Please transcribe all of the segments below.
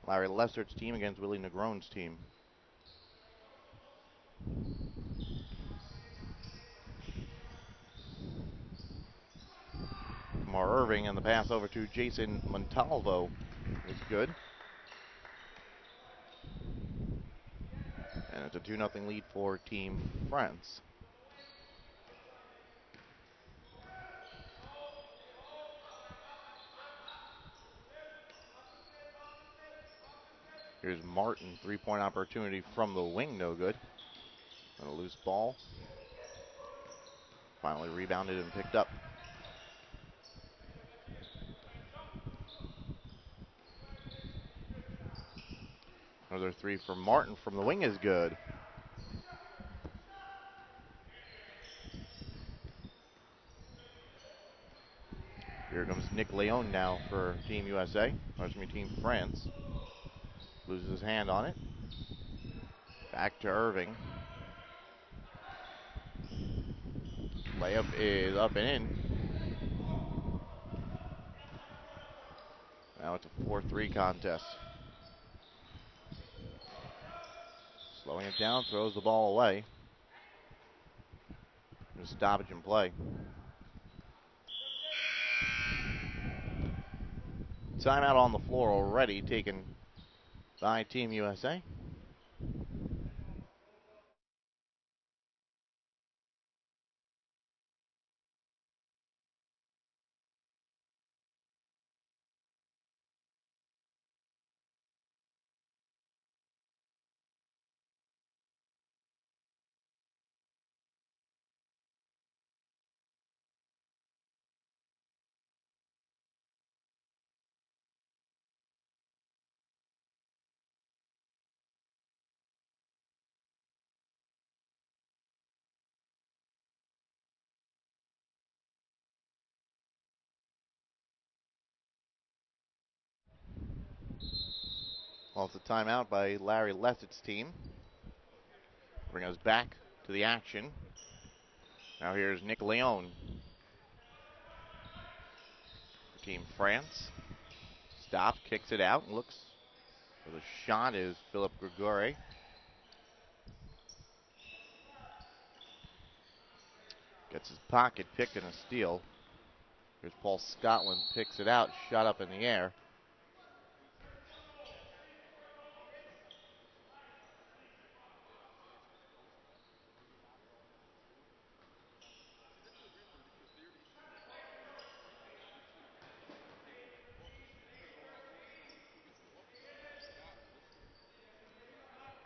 Larry Lessert's team against Willie Negron's team. Mar Irving, and the pass over to Jason Montalvo is good. And it's a 2-0 lead for Team France. Here's Martin, three-point opportunity from the wing, no good. And a loose ball. Finally rebounded and picked up. Another three for Martin from the wing is good. Here comes Nick Leon now for Team USA. Or excuse me, Team France. Loses his hand on it. Back to Irving. Layup is up and in. Now it's a 4-3 contest. Slowing it down, throws the ball away. Just stoppage in play. Timeout on the floor already taken by Team USA. Well, it's a timeout by Larry Lessett's team. Bring us back to the action. Now here's Nick Leon. Team France. Stop, kicks it out, and looks for the shot is Philip Grigore. Gets his pocket picked and a steal. Here's Paul Scotland, picks it out, shot up in the air.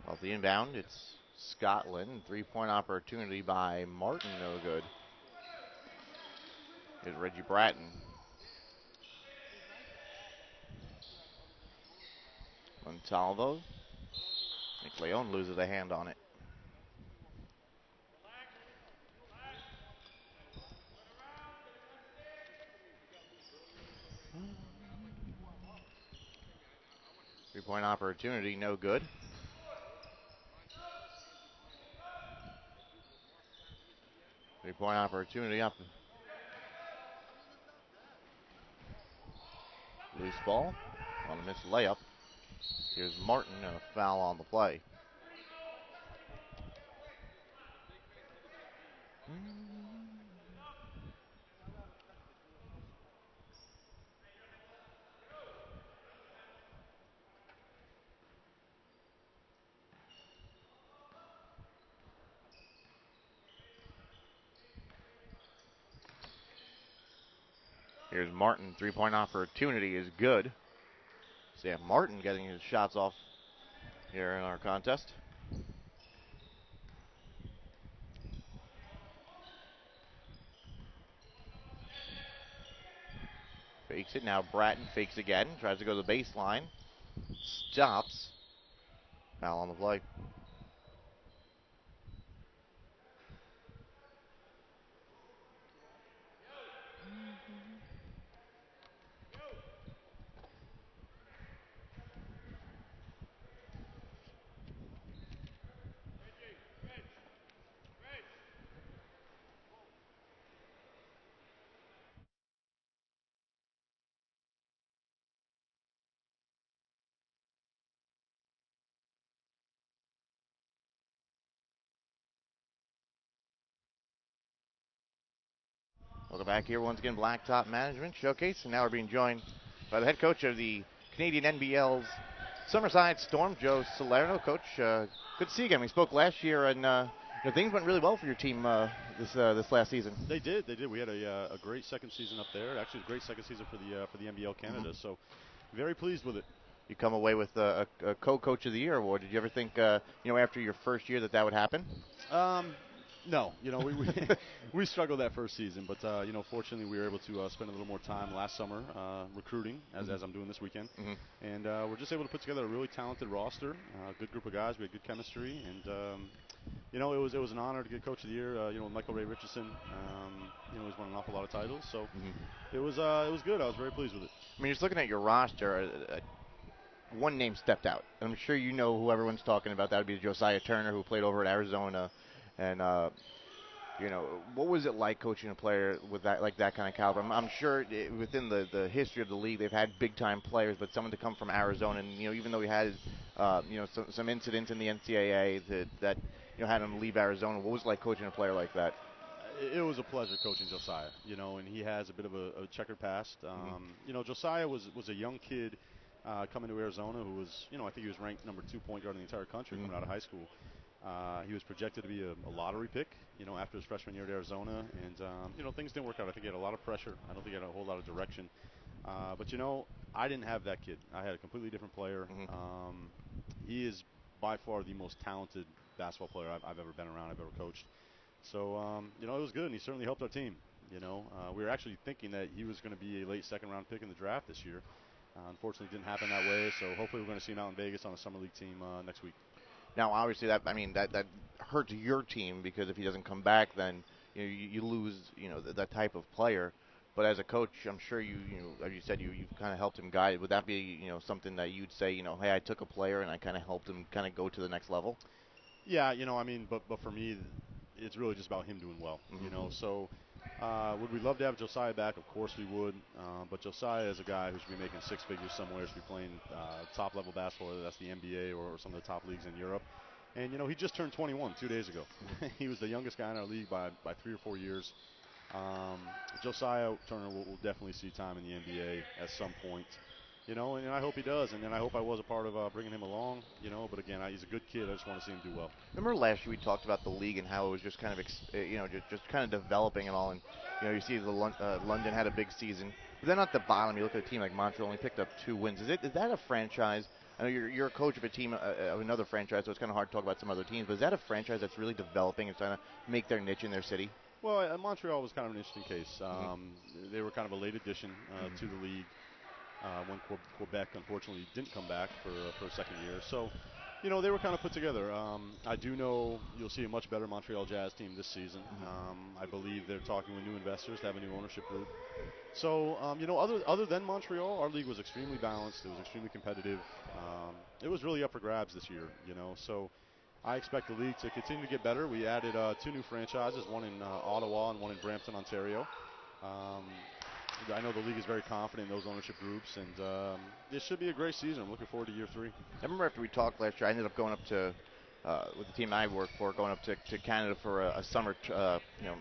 Off the inbound, it's Scotland. Three-point opportunity by Martin, no good. Here's Reggie Bratton. Montalvo. Nick Leon loses a hand on it. Three-point opportunity, no good. Three-point opportunity up. Loose ball on a missed layup. Here's Martin and a foul on the play. Here's Martin, three-point opportunity is good. Sam Martin getting his shots off here in our contest. Fakes it, now Bratton fakes again, tries to go to the baseline. Stops. Foul on the play. Welcome back here once again, Blacktop Management Showcase, and now we're being joined by the head coach of the Canadian NBL's Summerside Storm, Joe Salerno. Coach, good to see you again. We spoke last year, and things went really well for your team this last season. They did. We had a great second season up there. Actually, a great second season for the NBL Canada. Mm-hmm. So, very pleased with it. You come away with a co-coach of the year award. Did you ever think, after your first year that would happen? No, we struggled that first season, but fortunately we were able to spend a little more time last summer recruiting, as I'm doing this weekend, and we're just able to put together a really talented roster, a good group of guys. We had good chemistry, and it was an honor to get Coach of the Year. Michael Ray Richardson, he's won an awful lot of titles, so it was good. I was very pleased with it. I mean, just looking at your roster. One name stepped out. I'm sure you know who everyone's talking about. That would be Josiah Turner, who played over at Arizona. And, what was it like coaching a player with that kind of caliber? I'm sure within the history of the league, they've had big-time players, but someone to come from Arizona, and, even though he had, some incidents in the NCAA that had him leave Arizona, what was it like coaching a player like that? It was a pleasure coaching Josiah, and he has a bit of a checkered past. Josiah was a young kid coming to Arizona who was, I think he was ranked number 2 point guard in the entire country coming out of high school. He was projected to be a lottery pick, after his freshman year at Arizona, and, things didn't work out. I think he had a lot of pressure. I don't think he had a whole lot of direction. But, I didn't have that kid. I had a completely different player. He is by far the most talented basketball player I've ever been around, I've ever coached. So, it was good, and he certainly helped our team. We were actually thinking that he was going to be a late second-round pick in the draft this year. Unfortunately, it didn't happen that way, so hopefully we're going to see him out in Vegas on a summer league team next week. Now, obviously, that hurts your team, because if he doesn't come back, then you lose that type of player. But as a coach, I'm sure as you said, you've kind of helped him guide. Would that be something that you'd say, hey, I took a player and I kind of helped him kind of go to the next level? Yeah, but for me, it's really just about him doing well. So. Would we love to have Josiah back? Of course we would. But Josiah is a guy who should be making six figures somewhere, should be playing top-level basketball, whether that's the NBA or some of the top leagues in Europe. And, he just turned 21 2 days ago. He was the youngest guy in our league by 3 or 4 years. Josiah Turner will definitely see time in the NBA at some point. And I hope he does, and I hope I was a part of bringing him along, but again, he's a good kid. I just want to see him do well. Remember last year we talked about the league and how it was just kind of, just kind of developing and all, and, you see London had a big season. But then at the bottom, you look at a team like Montreal only picked up 2 wins. Is that a franchise? I know you're a coach of a team, of another franchise, so it's kind of hard to talk about some other teams, but is that a franchise that's really developing and trying to make their niche in their city? Well, Montreal was kind of an interesting case. They were kind of a late addition to the league. When Quebec, unfortunately, didn't come back for a second year. So, they were kind of put together. I do know you'll see a much better Montreal Jazz team this season. I believe they're talking with new investors to have a new ownership group. So, other than Montreal, our league was extremely balanced. It was extremely competitive. It was really up for grabs this year, So, I expect the league to continue to get better. We added 2 new franchises, one in Ottawa and one in Brampton, Ontario. I know the league is very confident in those ownership groups, and this should be a great season. I'm looking forward to year 3. I remember after we talked last year, I ended up going up to, with the team I work for, going up to Canada for a summer,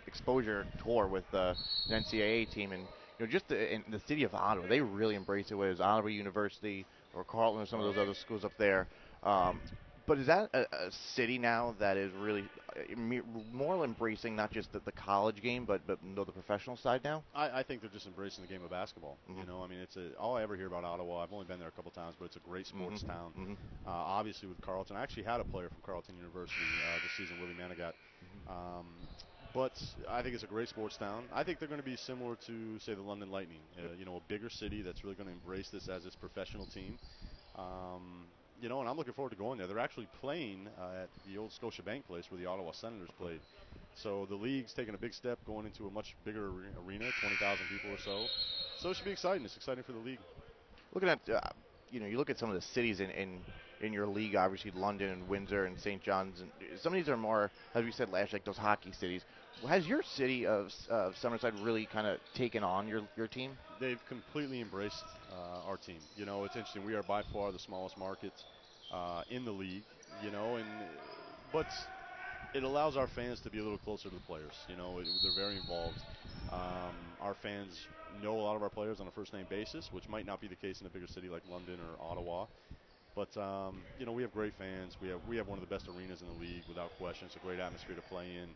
exposure tour with an NCAA team, and just in the city of Ottawa, they really embraced it. Whether it was Ottawa University or Carleton or some of those other schools up there. But is that a city now that is really more embracing not just the college game, but the professional side now? I think they're just embracing the game of basketball. It's all I ever hear about Ottawa. I've only been there a couple times, but it's a great sports town. Obviously with Carleton, I actually had a player from Carleton University this season, Willie Manigat. But I think it's a great sports town. I think they're going to be similar to, say, the London Lightning. A bigger city that's really going to embrace this as its professional team. And I'm looking forward to going there. They're actually playing at the old Scotiabank place where the Ottawa Senators played. So the league's taking a big step going into a much bigger arena, 20,000 people or so. So it should be exciting. It's exciting for the league. Looking at, you look at some of the cities in your league, obviously London and Windsor and St. John's, and some of these are more, as we said last year, like those hockey cities. Has your city of Summerside really kind of taken on your team? They've completely embraced our team. It's interesting. We are by far the smallest market in the league. But it allows our fans to be a little closer to the players. You know, they're very involved. Our fans know a lot of our players on a first-name basis, which might not be the case in a bigger city like London or Ottawa. But you know, we have great fans. We have one of the best arenas in the league without question. It's a great atmosphere to play in.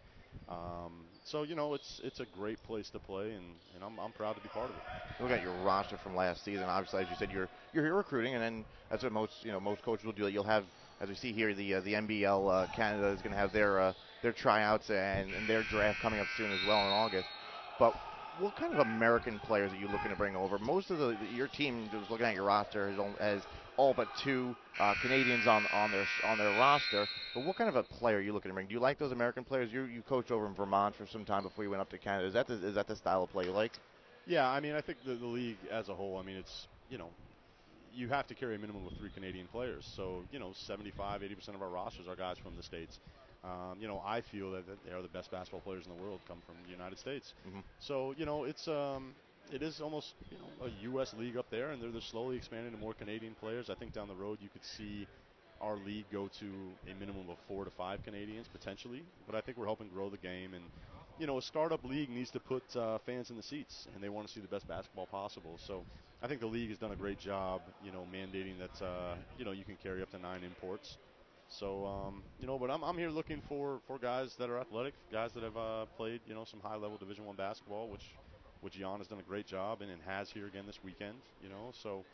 So you know, it's a great place to play, and I'm proud to be part of it. Look at your roster from last season. Obviously, as you said, you're here recruiting, and then that's what most coaches will do. You'll have, as we see here, the NBL Canada is going to have their tryouts and their draft coming up soon as well in August. But what kind of American players are you looking to bring over? Most of your team, just looking at your roster, has all but two Canadians on their roster. But what kind of a player are you looking to bring? Do you like those American players? You coached over in Vermont for some time before you went up to Canada. Is that the style of play you like? Yeah, I mean, I think the league as a whole. I mean, it's you know, you have to carry a minimum of 3 Canadian players. So, you know, 75, 80% of our rosters are guys from the States. You know, I feel that they are the best basketball players in the world come from the United States. Mm-hmm. So, you know, it is almost, you know, a U.S. league up there, and they're slowly expanding to more Canadian players. I think down the road you could see our league go to a minimum of 4 to 5 Canadians potentially. But I think we're helping grow the game, and you know, a startup league needs to put fans in the seats, and they want to see the best basketball possible. So I think the league has done a great job, you know, mandating that, you know, you can carry up to 9 imports. So, you know, but I'm here looking for guys that are athletic, guys that have played, you know, some high-level Division I basketball, which Jan has done a great job and has here again this weekend, you know. So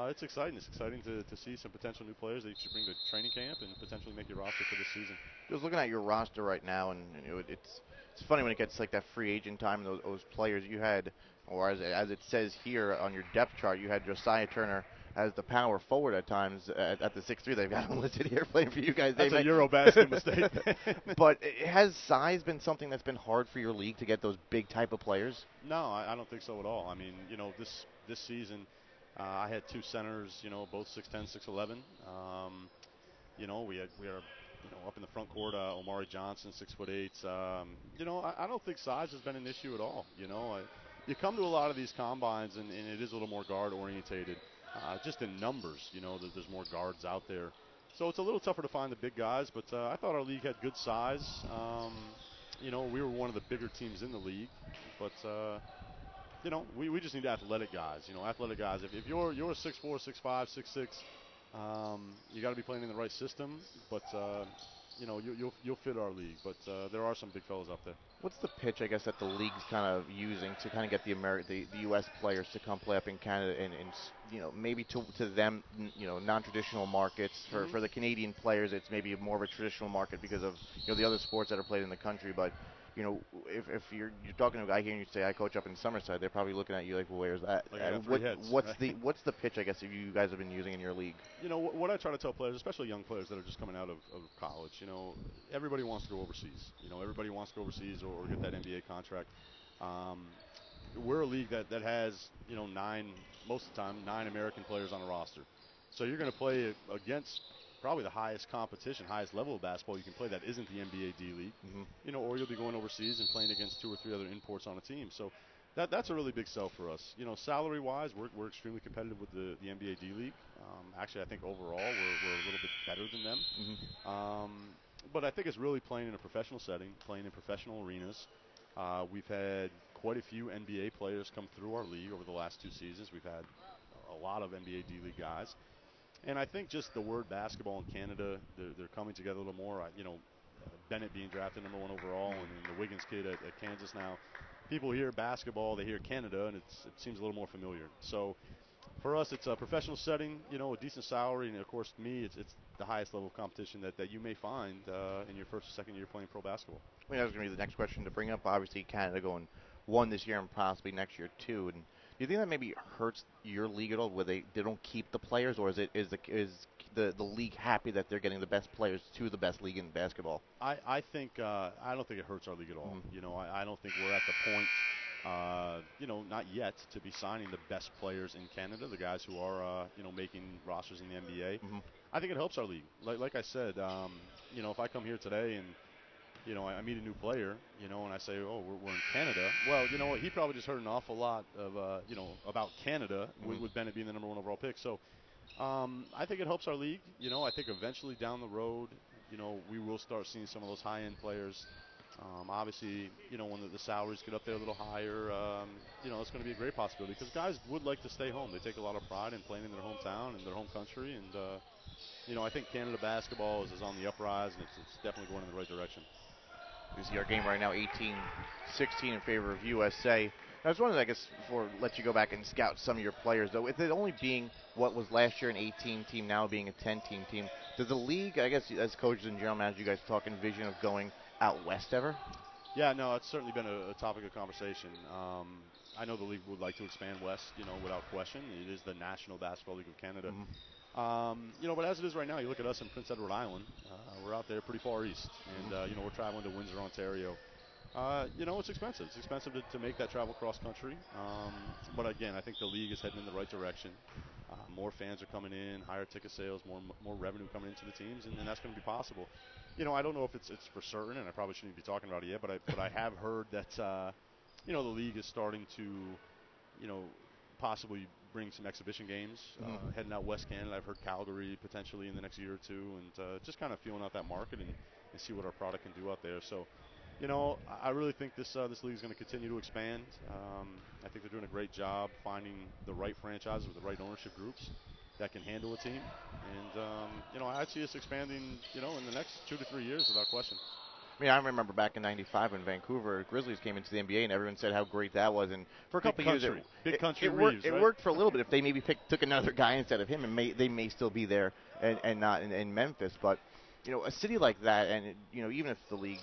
it's exciting. It's exciting to see some potential new players that you should bring to training camp and potentially make your roster for this season. Just looking at your roster right now, and you know, it's funny when it gets like that free agent time. And those players you had, or as it says here on your depth chart, you had Josiah Turner as the power forward at times at the 6'3". They've got him listed here playing for you guys. That's a Eurobasket mistake. But has size been something that's been hard for your league to get those big type of players? No, I don't think so at all. I mean, you know, this season I had 2 centers, you know, both 6'10", 6'11". You know, we are, you know, up in the front court, Omari Johnson, 6'8". You know, I don't think size has been an issue at all. You know, you come to a lot of these combines, and it is a little more guard orientated. Just in numbers, you know, there's more guards out there. So it's a little tougher to find the big guys, but I thought our league had good size. You know, we were one of the bigger teams in the league, but you know, we just need athletic guys. You know, athletic guys. If you're a 6'4", 6'5", 6'6", you got to be playing in the right system. But you know, you'll fit our league. But there are some big fellas up there. What's the pitch, I guess, that the league's kind of using to kind of get the U.S. players to come play up in Canada and you know, maybe to them, you know, non-traditional markets. For the Canadian players, it's maybe more of a traditional market because of, you know, the other sports that are played in the country. But you know, if you're talking to a guy here and you say I coach up in Summerside, they're probably looking at you like, well, where's that? What's the pitch, I guess, if you guys have been using in your league? You know, what I try to tell players, especially young players that are just coming out of college, you know, everybody wants to go overseas. You know, everybody wants to go overseas or get that NBA contract. We're a league that has, you know, most of the time, 9 American players on a roster. So you're going to play against probably the highest competition, highest level of basketball you can play that isn't the NBA D-League. Mm-hmm. You know, or you'll be going overseas and playing against 2 or 3 other imports on a team. So that's a really big sell for us. You know, salary-wise, we're extremely competitive with the NBA D-League. Actually, I think overall we're a little bit better than them. Mm-hmm. But I think it's really playing in a professional setting, playing in professional arenas. We've had quite a few NBA players come through our league over the last 2 seasons. We've had a lot of NBA D-League guys. And I think just the word basketball in Canada, they're coming together a little more. You know, Bennett being drafted number 1 overall, and the Wiggins kid at Kansas now. People hear basketball, they hear Canada, and it seems a little more familiar. So for us, it's a professional setting, you know, a decent salary, and of course, to me, it's the highest level of competition that you may find in your first or second year playing pro basketball. I mean, that was going to be the next question to bring up. Obviously, Canada going 1 this year and possibly next year 2. And do you think that maybe hurts your league at all, where they don't keep the players, or is the league happy that they're getting the best players to the best league in basketball? I think I don't think it hurts our league at all. Mm-hmm. You know, I don't think we're at the point, you know, not yet to be signing the best players in Canada, the guys who are you know, making rosters in the NBA. Mm-hmm. I think it helps our league. Like I said, you know, if I come here today and you know, I meet a new player, you know, and I say, oh, we're in Canada. Well, you know what? He probably just heard an awful lot of, you know, about Canada with Bennett being the number 1 overall pick. So I think it helps our league. You know, I think eventually down the road, we will start seeing some of those high-end players. Obviously, when the salaries get up there a little higher, it's going to be a great possibility because guys would like to stay home. They take a lot of pride in playing in their hometown and their home country, and I think Canada basketball is on the uprise, and it's definitely going in the right direction. We see our game right now, 18-16 in favor of USA. I was wondering, I guess, before I let you go back and scout some of your players, though, with it only being what was last year an 18 team, now being a 10-team team, does the league, I guess, as coaches and general managers, you guys talking vision of going out west ever? Yeah, no, it's certainly been a topic of conversation. I know the league would like to expand west, without question. It is the National Basketball League of Canada. But as it is right now, you look at us in Prince Edward Island. We're out there pretty far east, and we're traveling to Windsor, Ontario. It's expensive. It's expensive to make that travel cross country. But again, I think the league is heading in the right direction. More fans are coming in, higher ticket sales, more revenue coming into the teams, and that's going to be possible. I don't know if it's for certain, and I probably shouldn't be talking about it yet, but I have heard that the league is starting to possibly bring some exhibition games heading out West Canada. I've heard Calgary potentially in the next year or two, and just kind of feeling out that market and see what our product can do out there. So, I really think this league is going to continue to expand. I think they're doing a great job finding the right franchises with the right ownership groups that can handle a team. And, I see us expanding, in the next 2 to 3 years without question. I mean, I remember back in '95 when Vancouver Grizzlies came into the NBA, and everyone said how great that was. And for a couple of years, it worked for a little bit. If they maybe took another guy instead of him, and they may still be there and not in Memphis. But a city like that, and even if the league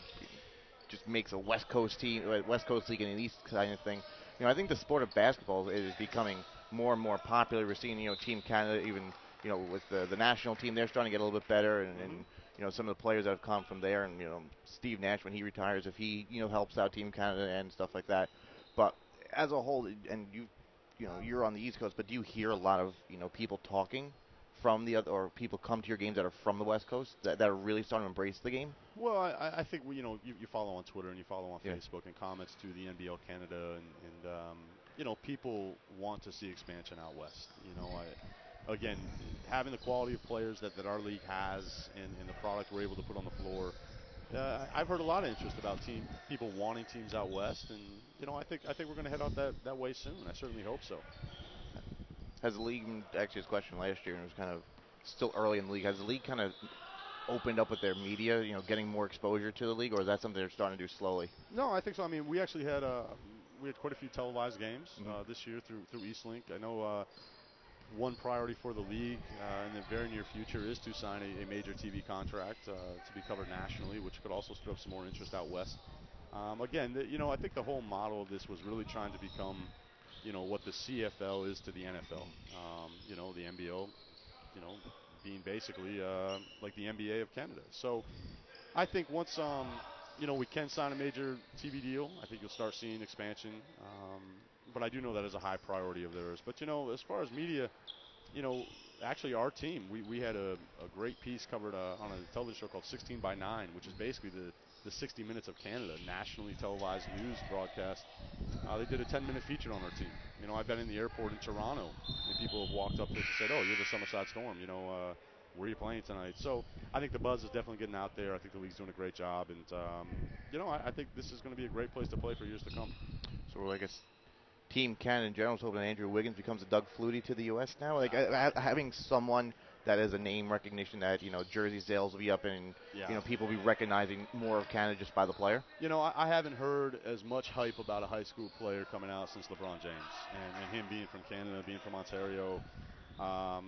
just makes a West Coast team, West Coast league and an East kind of thing, I think the sport of basketball is becoming more and more popular. We're seeing Team Canada even with the national team, they're starting to get a little bit better, and some of the players that have come from there, and Steve Nash when he retires, if he helps out Team Canada and stuff like that. But as a whole, and you're on the East Coast, but do you hear a lot of people talking from the other, or people come to your games that are from the West Coast that are really starting to embrace the game? Well, I think you follow on Twitter and you follow on Facebook and comments to the NBL Canada, and people want to see expansion out west. Again, having the quality of players that our league has and the product we're able to put on the floor, I've heard a lot of interest about people wanting teams out west, and I think we're going to head out that way soon. I certainly hope so. Has the league, actually, this question last year, and it was kind of still early in the league, has the league kind of opened up with their media, getting more exposure to the league, or is that something they're starting to do slowly? No, I think so. I mean, we actually had quite a few televised games this year through Eastlink. I know one priority for the league in the very near future is to sign a major TV contract to be covered nationally, which could also stir up some more interest out west. Again, I think the whole model of this was really trying to become, what the CFL is to the NFL. The NBL, being basically like the NBA of Canada. So I think once we can sign a major TV deal, I think you'll start seeing expansion. But I do know that is a high priority of theirs. But, as far as media, actually our team, we had a great piece covered on a television show called 16 by 9, which is basically the 60 Minutes of Canada, nationally televised news broadcast. They did a 10-minute feature on our team. I've been in the airport in Toronto, and people have walked up to us and said, "Oh, you're the Summerside Storm. Where are you playing tonight?" So I think the buzz is definitely getting out there. I think the league's doing a great job, and I think this is going to be a great place to play for years to come. So I guess Team Canada in general is hoping Andrew Wiggins becomes a Doug Flutie to the U.S. now. Like having someone that has a name recognition that jersey sales will be up, and people will be recognizing more of Canada just by the player. I haven't heard as much hype about a high school player coming out since LeBron James, and him being from Canada, being from Ontario.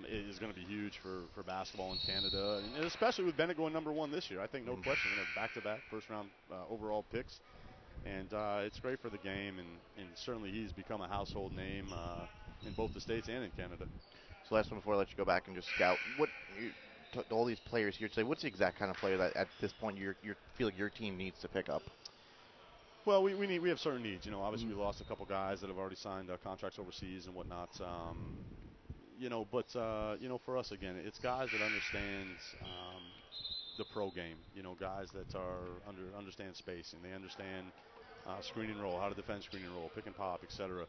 It is going to be huge for basketball in Canada, and especially with Bennett going #1 this year. I think no question, back-to-back first-round overall picks, and it's great for the game, and certainly he's become a household name in both the States and in Canada. So last one before I let you go back and just scout, all these players here today, what's the exact kind of player that at this point you feel like your team needs to pick up? Well, we have certain needs. Obviously we lost a couple guys that have already signed contracts overseas and whatnot. But for us, again, it's guys that understand the pro game. Guys that understand spacing. They understand screen and roll, how to defend screen and roll, pick and pop, etc.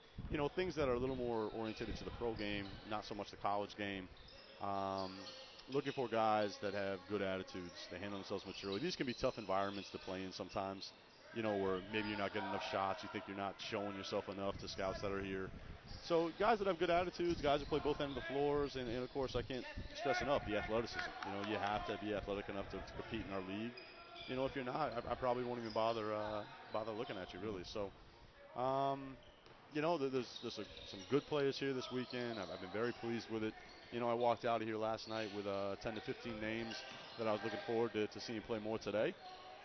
Things that are a little more oriented to the pro game, not so much the college game. looking for guys that have good attitudes. They handle themselves maturely. These can be tough environments to play in sometimes, where maybe you're not getting enough shots. You think you're not showing yourself enough to scouts that are here. So guys that have good attitudes, guys that play both ends of the floors, and of course, I can't stress enough the athleticism. You have to be athletic enough to compete in our league. If you're not, I probably won't even bother looking at you, really. So, there's some good players here this weekend. I've been very pleased with it. I walked out of here last night with 10 to 15 names that I was looking forward to seeing play more today.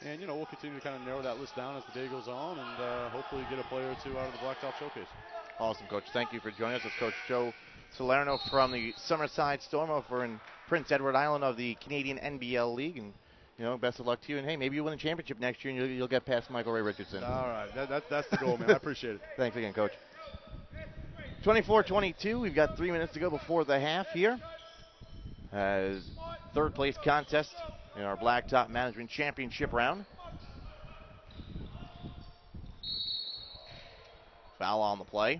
And, we'll continue to kind of narrow that list down as the day goes on and hopefully get a player or two out of the Blacktop Showcase. Awesome, Coach. Thank you for joining us. It's Coach Joe Salerno from the Summerside Storm over in Prince Edward Island of the Canadian NBL League. And, best of luck to you. And, hey, maybe you win a championship next year and you'll get past Michael Ray Richardson. All right. That's the goal, man. I appreciate it. Thanks again, Coach. 24-22. We've got 3 minutes to go before the half here. As third place contest in our Blacktop Management Championship round. Foul on the play.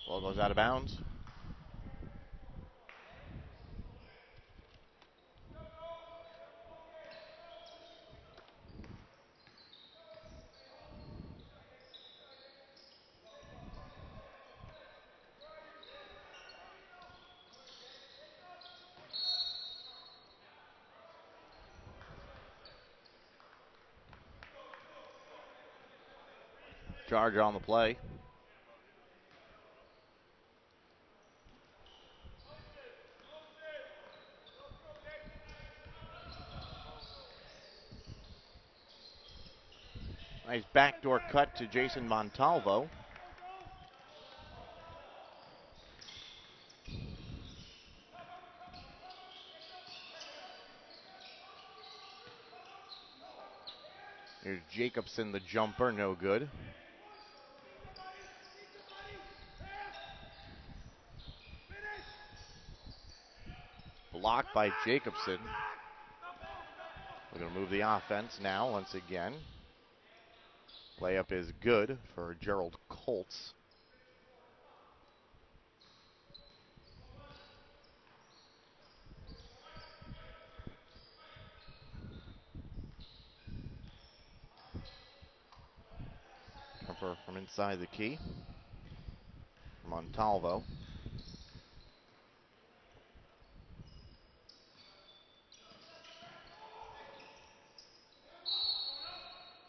Ball goes out of bounds. Charger on the play. Nice backdoor cut to Jason Montalvo. Here's Jacobson, the jumper, no good. Blocked by Jacobson. We're going to move the offense now once again. Layup is good for Gerald Colts. Jumper from inside the key. Montalvo.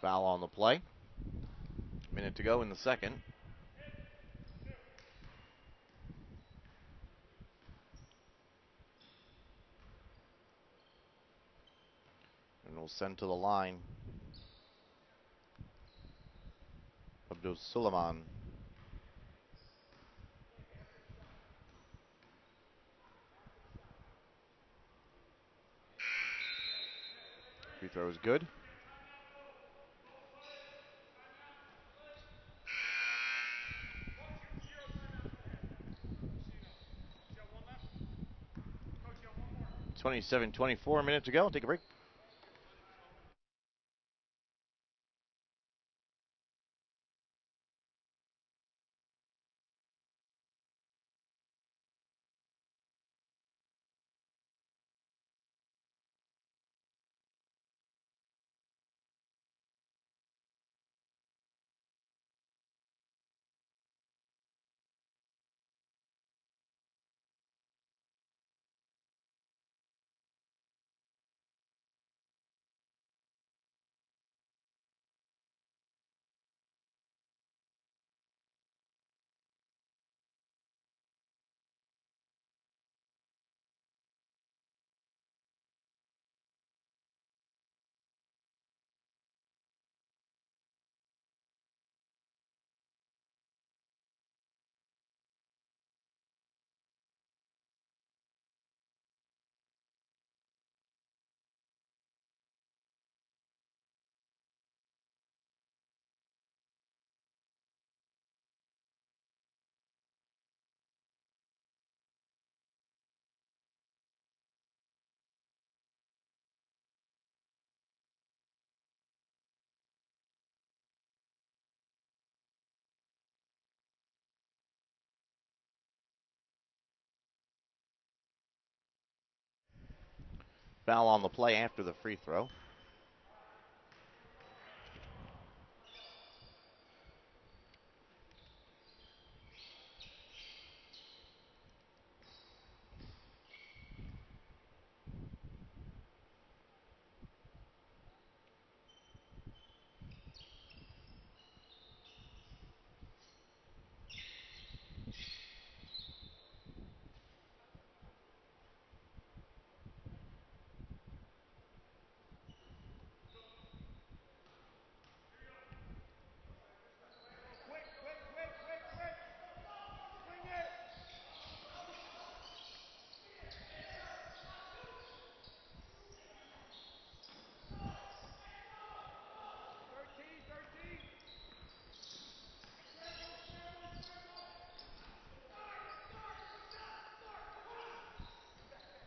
Foul on the play. Minute to go in the second. And we'll send to the line Abdul Suleiman. Free throw is good. .27-24 minutes to go. Take a break. Foul on the play after the free throw.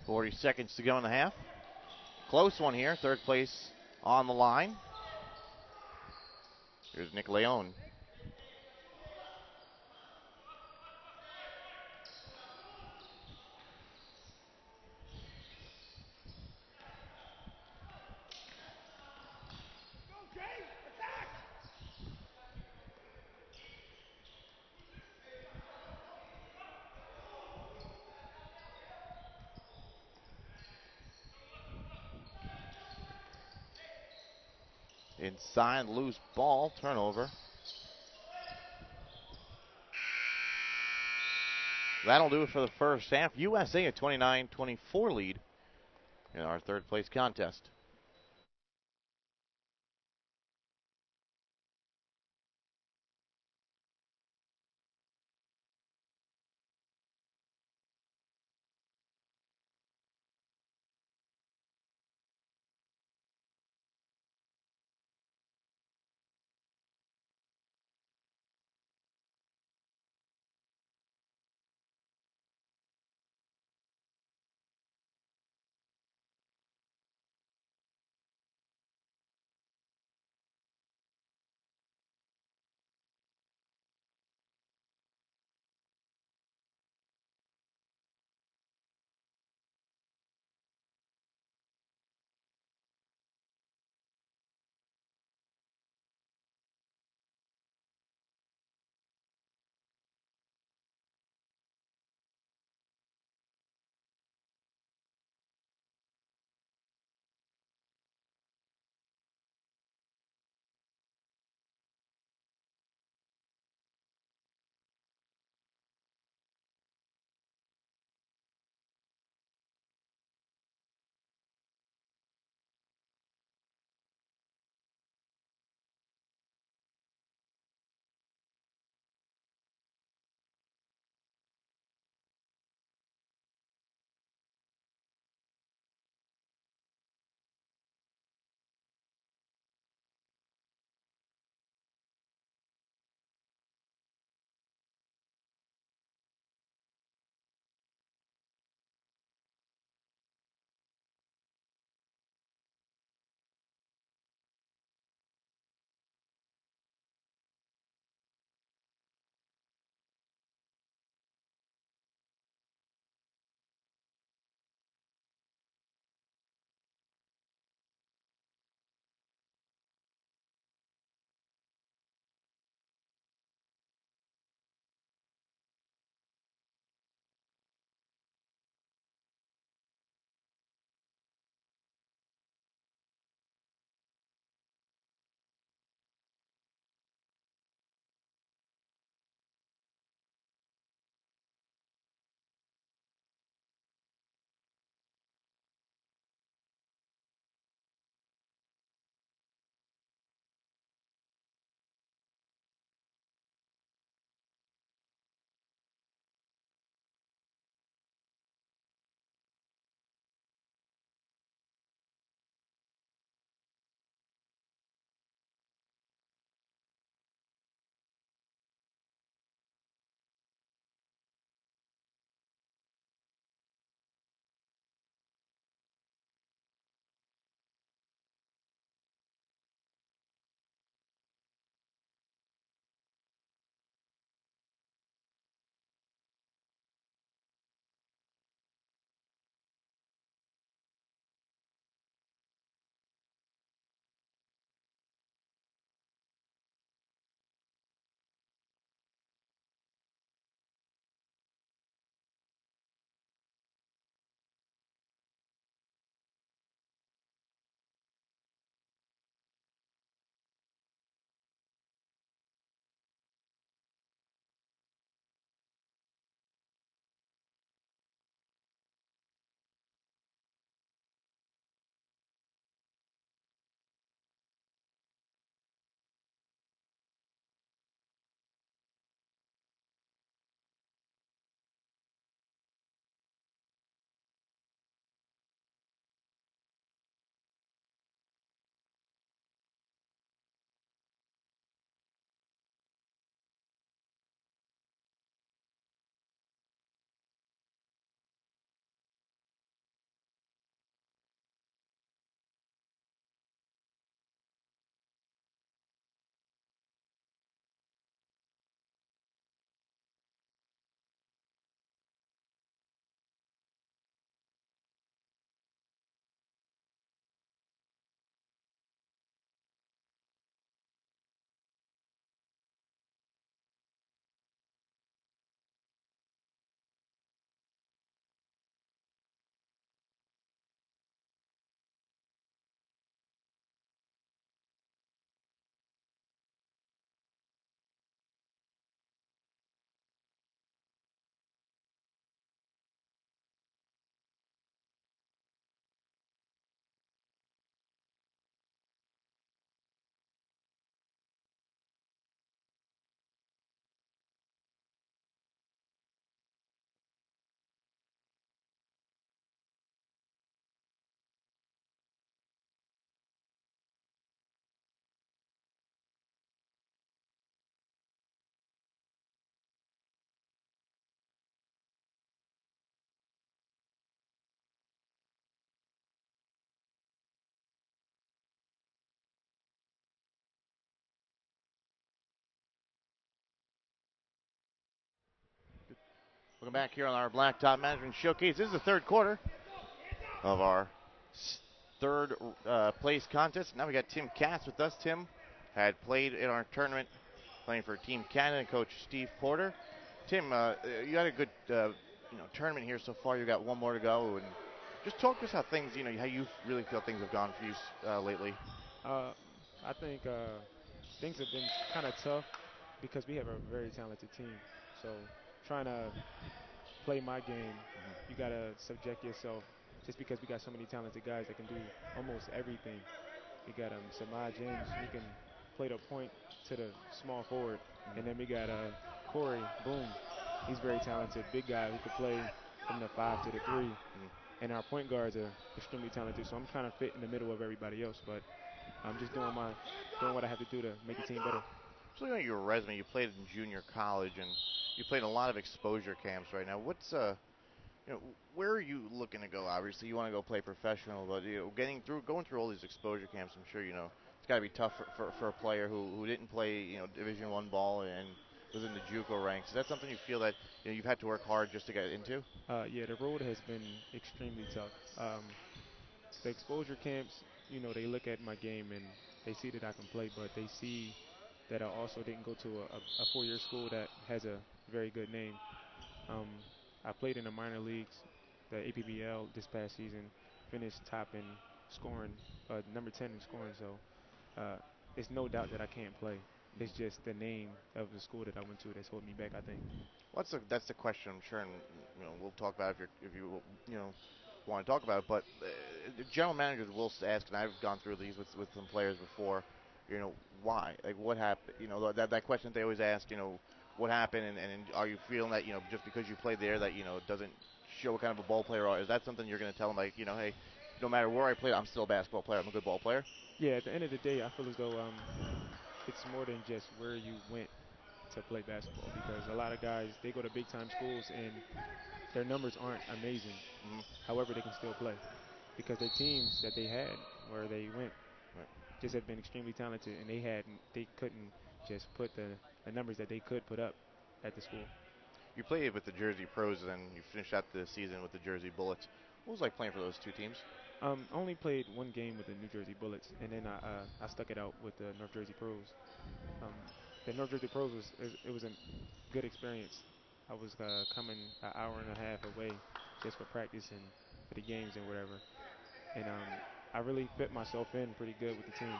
Forty seconds to go in the half. Close one here. Third place on the line. Here's Nick Leone. Inside, loose ball, turnover. That'll do it for the first half. USA a 29-24 lead in our third place contest. Welcome back here on our Blacktop Management Showcase. This is the third quarter of our third place contest. Now we got Tim Katz with us. Tim had played in our tournament playing for Team Canada and Coach Steve Porter. Tim, you had a good tournament here so far. You got one more to go, and just talk to us how things, how you really feel things have gone for you lately. I think things have been kind of tough because we have a very talented team. So trying to play my game, you got to subject yourself just because we got so many talented guys that can do almost everything. We got Samad James, who can play the point to the small forward. And then we got Corey Boom. He's very talented, big guy who can play from the 5 to the 3. And our point guards are extremely talented. So I'm kind of fit in the middle of everybody else. But I'm just doing what I have to do to make the team better. So looking at your resume, you played in junior college and you played in a lot of exposure camps right now. What's where are you looking to go? Obviously, you want to go play professional, but going through all these exposure camps, I'm sure it's got to be tough for a player who didn't play Division I ball and was in the JUCO ranks. Is that something you feel that you've had to work hard just to get into? Yeah, the road has been extremely tough. The exposure camps, they look at my game and they see that I can play, but they see that I also didn't go to a four-year school that has a very good name. I played in the minor leagues, the APBL this past season, finished top in scoring, number 10 in scoring. So it's no doubt that I can't play. It's just the name of the school that I went to that's holding me back, I think. That's the question, I'm sure, and we'll talk about it if you want to talk about it. But the general managers will ask, and I've gone through these with some players before. Why? Like, what happened? That question they always ask. What happened, and are you feeling that just because you played there that doesn't show what kind of a ball player you are? Is that something you're going to tell them, like, hey, no matter where I played, I'm still a basketball player. I'm a good ball player. Yeah, at the end of the day, I feel as though it's more than just where you went to play basketball, because a lot of guys, they go to big time schools and their numbers aren't amazing. However, they can still play because their teams that they had where they went just have been extremely talented, and they couldn't just put the numbers that they could put up at the school. You played with the Jersey Pros, and you finished out the season with the Jersey Bullets. What was it like playing for those two teams? I only played one game with the New Jersey Bullets, and then I stuck it out with the North Jersey Pros. The North Jersey Pros was a good experience. I was coming an hour and a half away just for practice and for the games and whatever, and I really fit myself in pretty good with the team.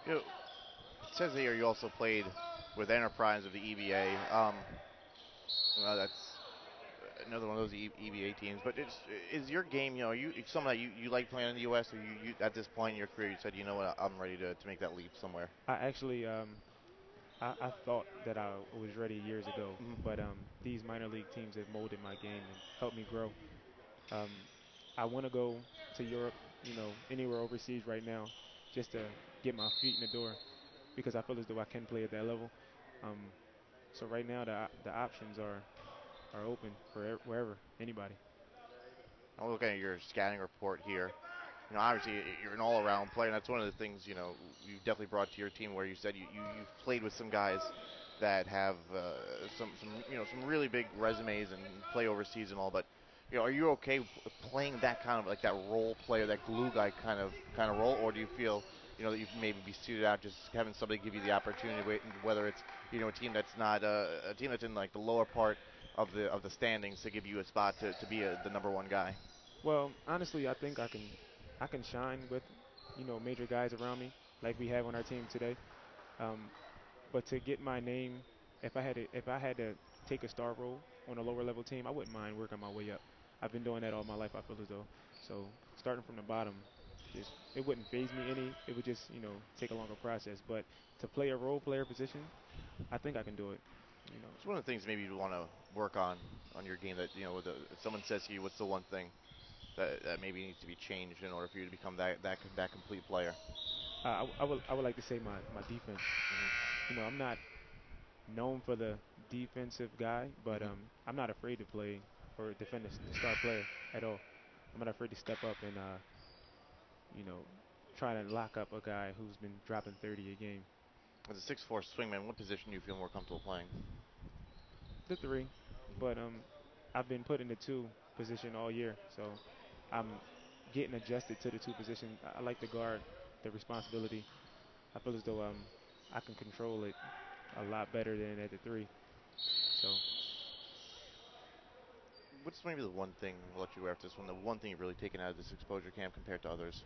So. It says here you also played with Enterprise of the EBA. That's another one of those EBA teams. But is your game, are you something that you like playing in the U.S. or you at this point in your career you said, what, I'm ready to make that leap somewhere? I actually I thought that I was ready years ago, but these minor league teams have molded my game and helped me grow. I want to go to Europe, anywhere overseas right now, just to get my feet in the door, because I feel as though I can play at that level. So right now the options are open for wherever, anybody. I'm looking at your scouting report here. Obviously you're an all-around player, and that's one of the things you definitely brought to your team, where you said you've played with some guys that have some really big resumes and play overseas and all. But are you okay playing that kind of like that role player, that glue guy kind of role, or do you feel that you can maybe be suited out just having somebody give you the opportunity, whether it's a team that's not a team that's in like the lower part of the standings, to give you a spot to be the number one guy? Well, honestly, I think I can shine with major guys around me like we have on our team today. But to get my name, if I had to take a star role on a lower level team, I wouldn't mind working my way up. I've been doing that all my life, I feel as though. So starting from the bottom, it wouldn't phase me any. It would just take a longer process. But to play a role player position, I think I can do it. It's one of the things maybe you want to work on your game, that if someone says to you, what's the one thing that maybe needs to be changed in order for you to become that complete player? I would like to say my defense. I'm not known for the defensive guy, but I'm not afraid to play or defend the star player at all. I'm not afraid to step up and try to lock up a guy who's been dropping 30 a game. As a 6'4" swingman, what position do you feel more comfortable playing? The three, but I've been put in the two position all year, so I'm getting adjusted to the two position. I like the guard, the responsibility. I feel as though I can control it a lot better than at the three. So What's maybe the one thing, I'll let you go after this one, the one thing you've really taken out of this exposure camp compared to others?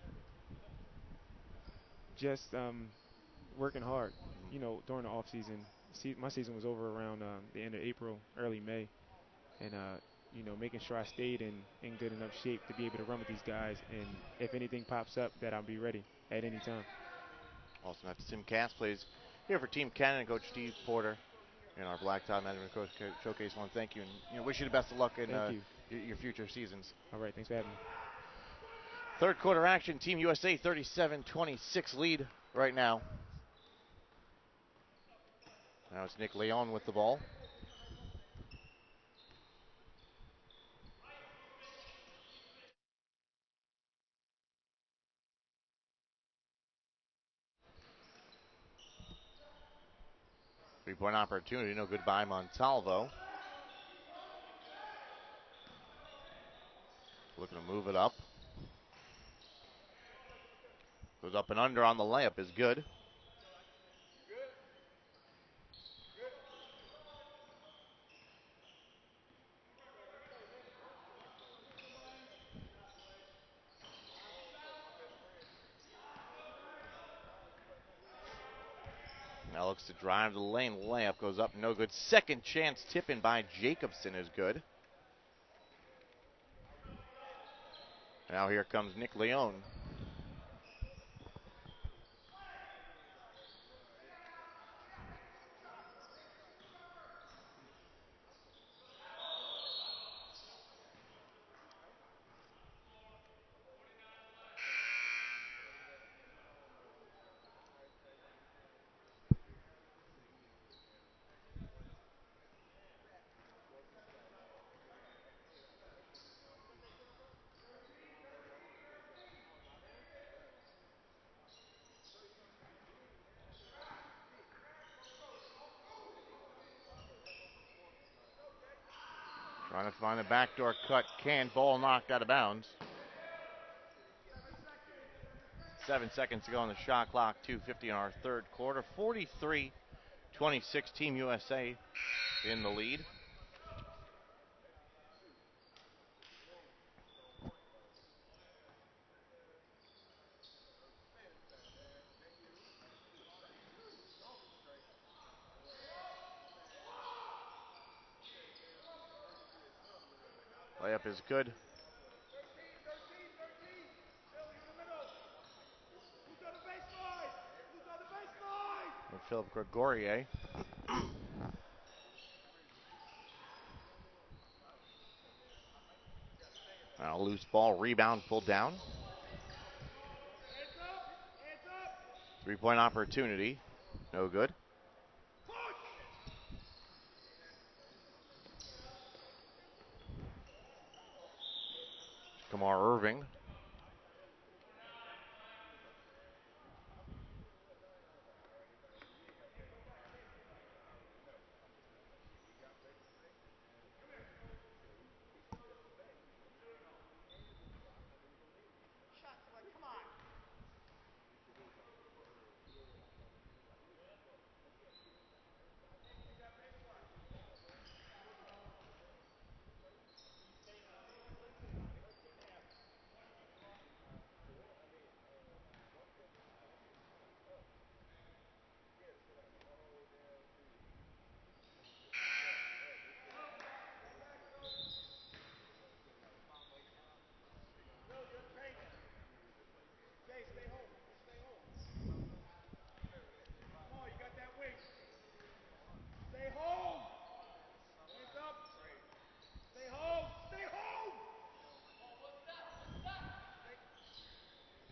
just working hard. Mm-hmm. During the off season, my season was over around the end of April, early May, and making sure I stayed in good enough shape to be able to run with these guys, and if anything pops up, that I'll be ready at any time. Also, that's Tim Cass plays here for Team Canada, Coach Steve Porter in our Blacktop Management Coach Showcase. I want to thank you and wish you the best of luck in Thank you. your future seasons. All right, thanks for having me. Third quarter action, Team USA 37-26 lead right now. Now it's Nick Leon with the ball. Three-point opportunity, no good by Montalvo. Looking to move it up. Goes up and under on the layup is good. Now looks to drive to the lane. Layup goes up, no good. Second chance tip in by Jacobson is good. Now here comes Nick Leon. Trying to find a backdoor cut. Ball knocked out of bounds. 7 seconds to go on the shot clock. 2:50 in our third quarter. 43-26 Team USA in the lead. Layup is good. And Philip Gregorier. Now loose ball, rebound, pulled down. 3-point opportunity. No good. Kamar Irving.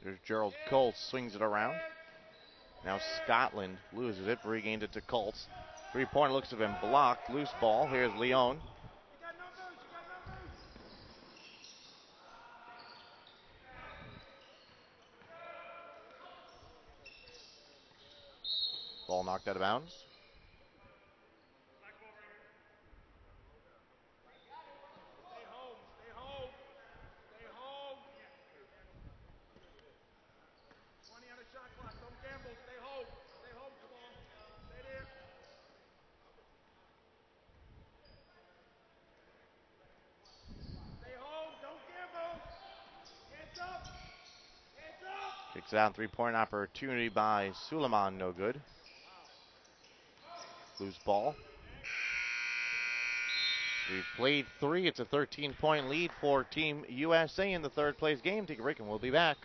There's Gerald Colts, swings it around. Now Scotland loses it, regained it to Colts. 3-pointer looks to have been blocked. Loose ball. Here's Leon. Ball knocked out of bounds. Kicks it out, three-point opportunity by Suleiman, no good. Loose ball. We've played three. It's a 13-point lead for Team USA in the third place game. Take a break and we'll be back.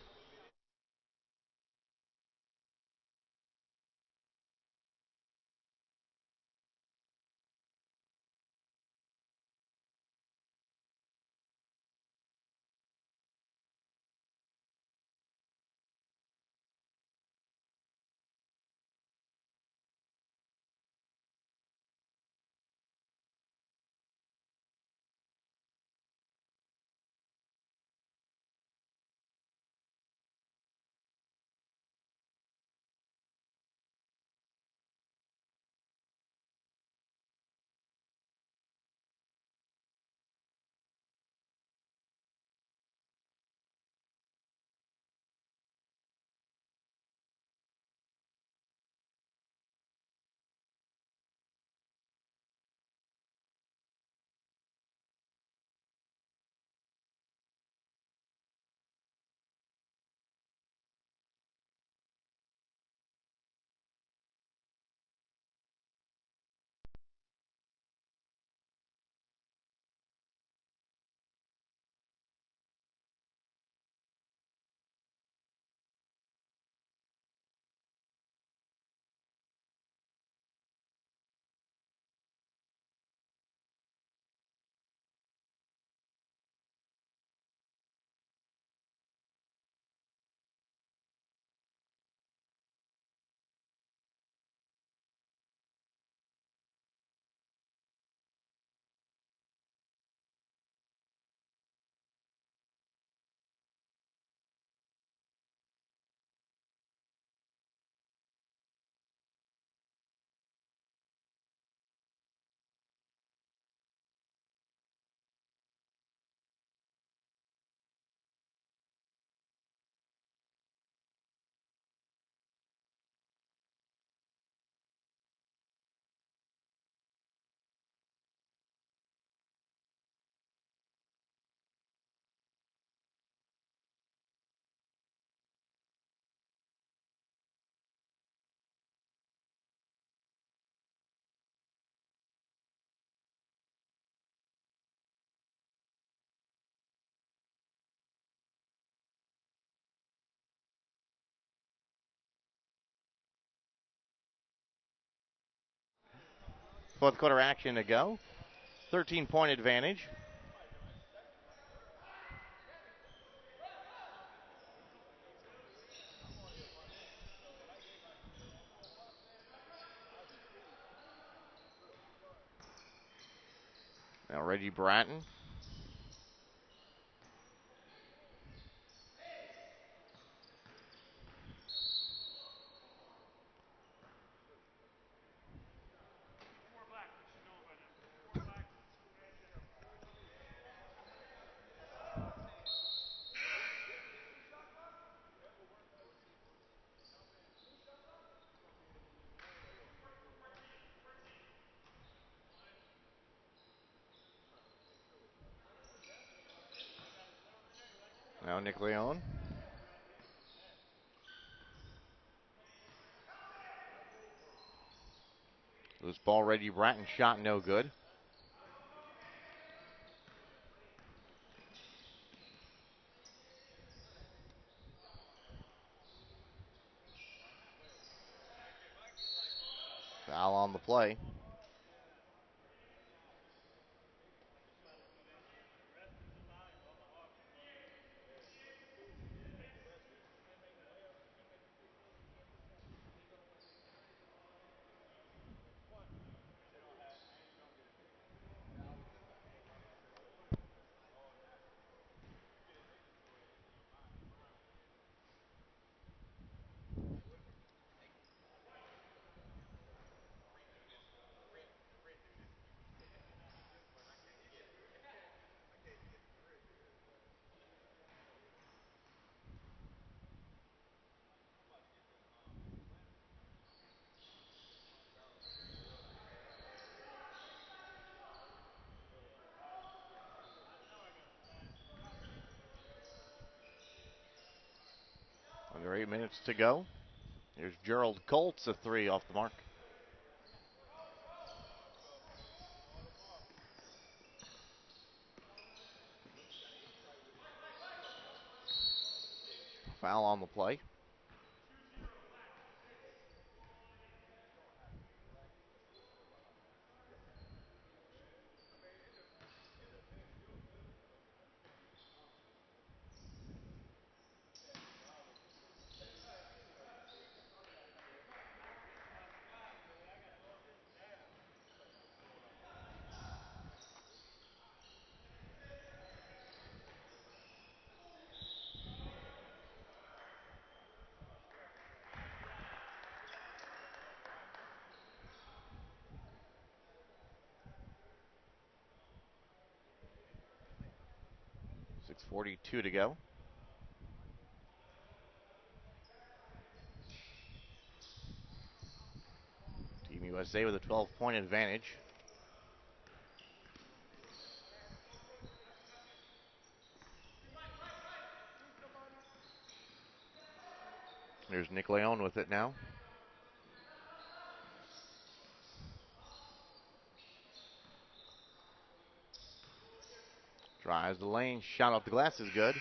Fourth quarter action to go. 13-point advantage. Now Reggie Bratton. Now Nick Leone. Loose ball, Reggie Bratton, shot no good. Foul on the play. Under 8 minutes to go. Here's Gerald Colts, a 3 off the mark. Foul on the play. .642 to go. Team USA with a 12-point advantage. There's Nick Leone with it now. Drives the lane, shot off the glass is good.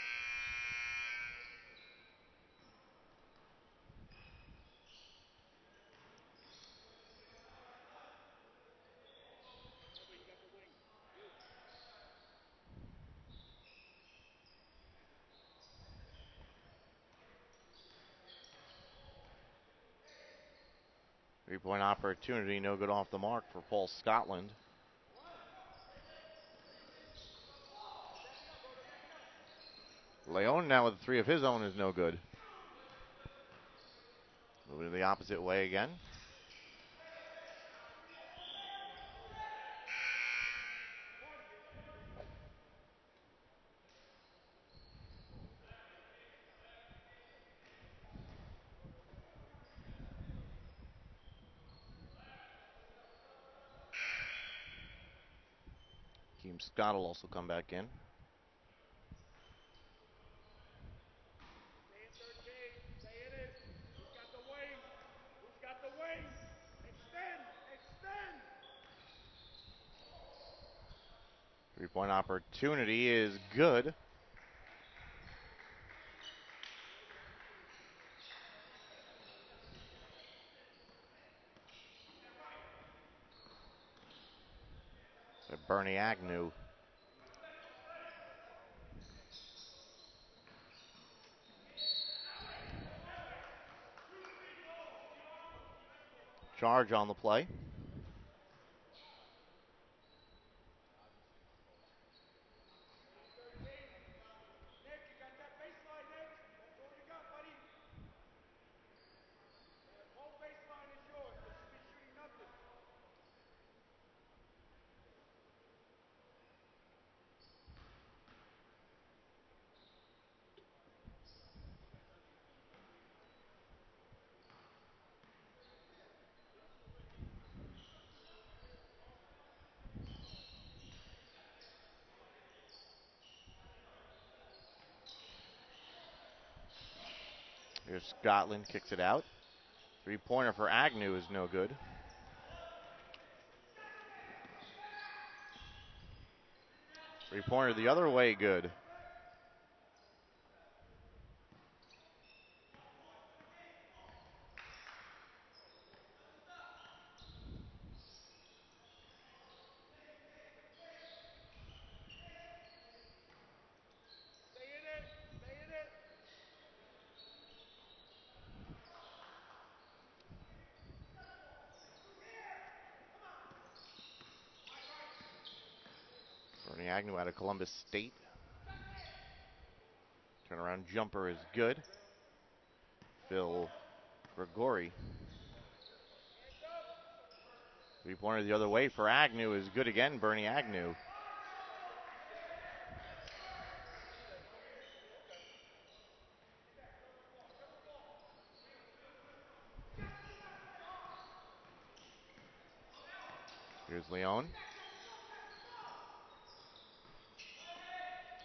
Three-point opportunity, no good off the mark for Paul Scotland. Leone now with 3 of his own is no good. Moving the opposite way again. Team Scott will also come back in. Three-point opportunity is good. Bernie Agnew. Charge on the play. Here's Scotland, kicks it out. Three-pointer for Agnew is no good. Three-pointer the other way, good. Bernie Agnew out of Columbus State. Turnaround jumper is good. Phil Gregori. Three-pointer the other way for Agnew is good again, Bernie Agnew. Here's Leone.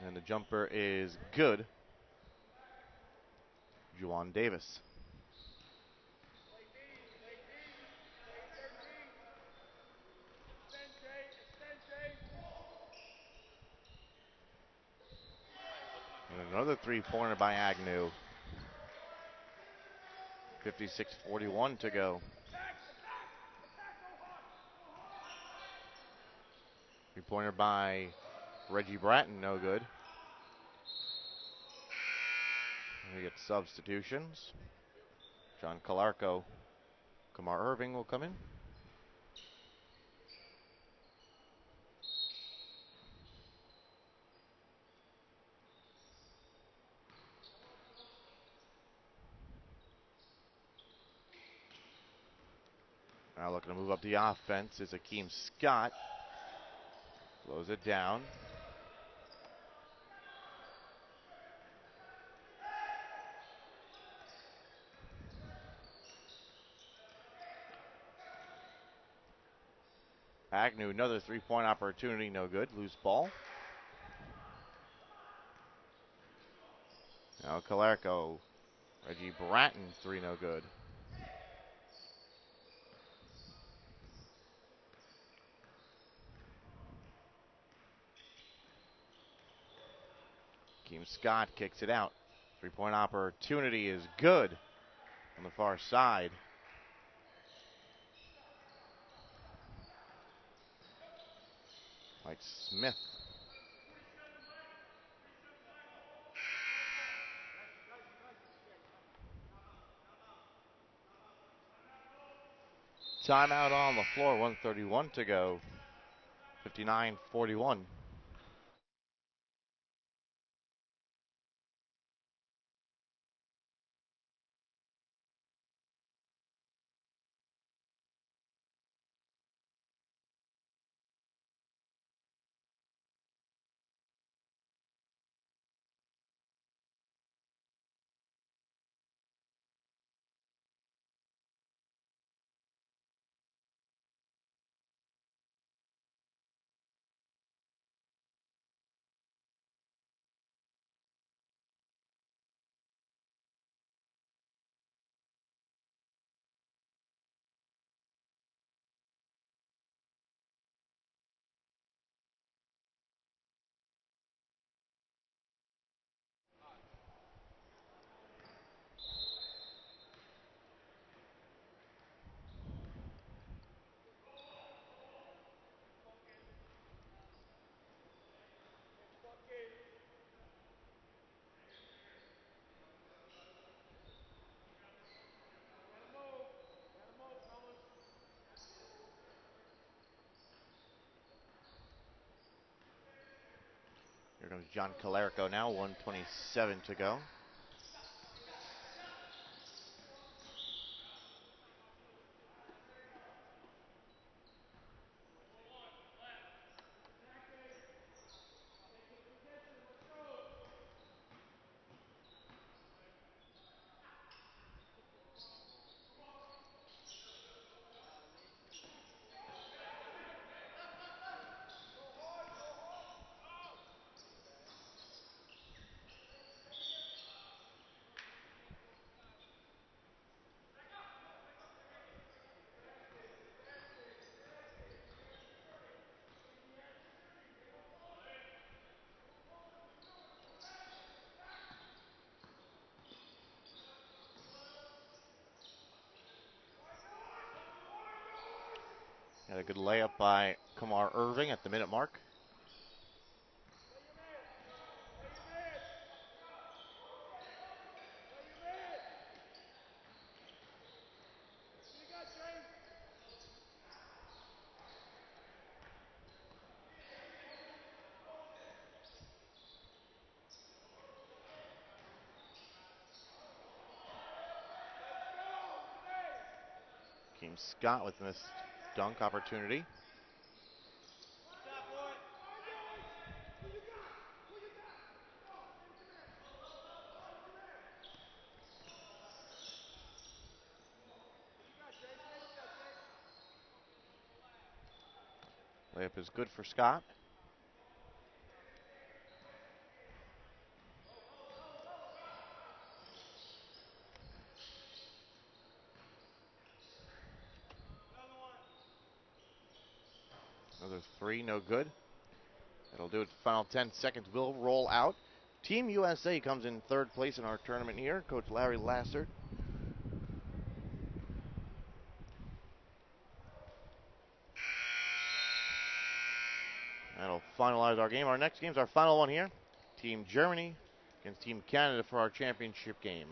And the jumper is good. Juwan Davis. And another three-pointer by Agnew. 56-41 to go. Three-pointer by Reggie Bratton, no good. We get substitutions. John Calarco, Kamar Irving will come in. Now looking to move up the offense is Akeem Scott. Slows it down. Agnew, another three-point opportunity, no good. Loose ball. Now Calarco, Reggie Bratton, three, no good. Akeem Scott kicks it out. Three-point opportunity is good on the far side. Mike Smith. Timeout on the floor, 1:31 to go. 59-41. Here comes John Calarco now, 1:27 to go. Got a good layup by Kamar Irving at the minute mark. Akeem Scott with this dunk opportunity. Layup is good for Scott. Another 3, no good. That'll do it. Final 10 seconds will roll out. Team USA comes in 3rd place in our tournament here. Coach Larry Lassert. That'll finalize our game. Our next game's our final one here. Team Germany against Team Canada for our championship game.